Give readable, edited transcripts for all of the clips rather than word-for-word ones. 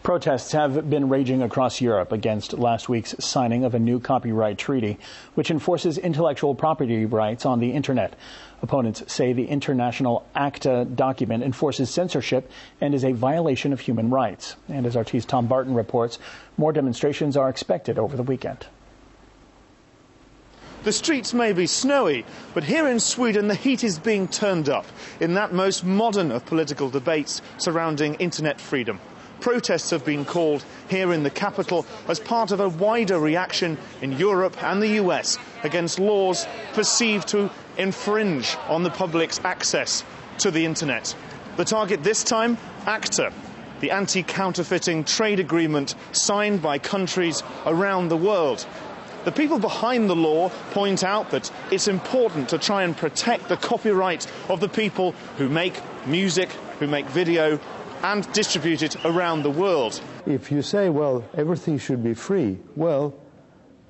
Protests have been raging across Europe against last week's signing of a new copyright treaty, which enforces intellectual property rights on the Internet. Opponents say the international ACTA document enforces censorship and is a violation of human rights. And as RT's Tom Barton reports, more demonstrations are expected over the weekend. The streets may be snowy, but here in Sweden the heat is being turned up in that most modern of political debates surrounding internet freedom. Protests have been called here in the capital as part of a wider reaction in Europe and the US against laws perceived to infringe on the public's access to the internet. The target this time, ACTA, the Anti-Counterfeiting Trade Agreement signed by countries around the world. The people behind the law point out that it's important to try and protect the copyright of the people who make music, who make video, and distribute it around the world. If you say, well, everything should be free, well,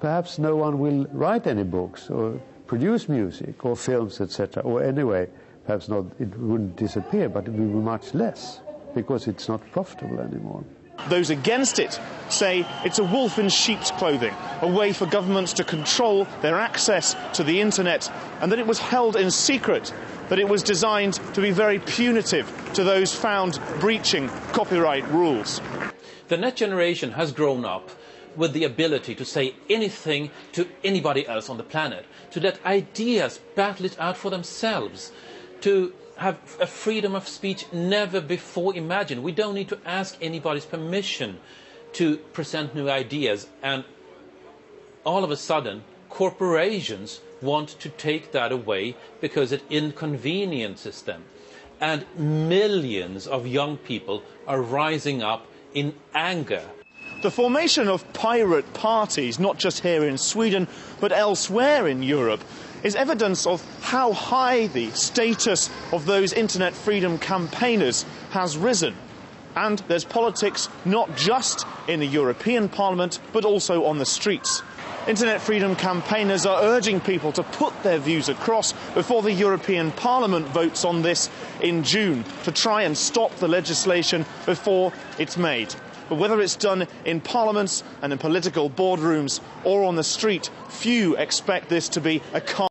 perhaps no one will write any books or produce music or films, etc. Or anyway, perhaps not, it wouldn't disappear, but it would be much less because it's not profitable anymore. Those against it say it's a wolf in sheep's clothing, a way for governments to control their access to the internet, and that it was held in secret, that it was designed to be very punitive to those found breaching copyright rules. The next generation has grown up with the ability to say anything to anybody else on the planet, to let ideas battle it out for themselves, to have a freedom of speech never before imagined. We don't need to ask anybody's permission to present new ideas, and all of a sudden corporations want to take that away because it inconveniences them. And millions of young people are rising up in anger. The formation of pirate parties, not just here in Sweden, but elsewhere in Europe, is evidence of how high the status of those internet freedom campaigners has risen. And there's politics not just in the European Parliament, but also on the streets. Internet freedom campaigners are urging people to put their views across before the European Parliament votes on this in June, to try and stop the legislation before it's made. But whether it's done in parliaments and in political boardrooms or on the street, few expect this to be a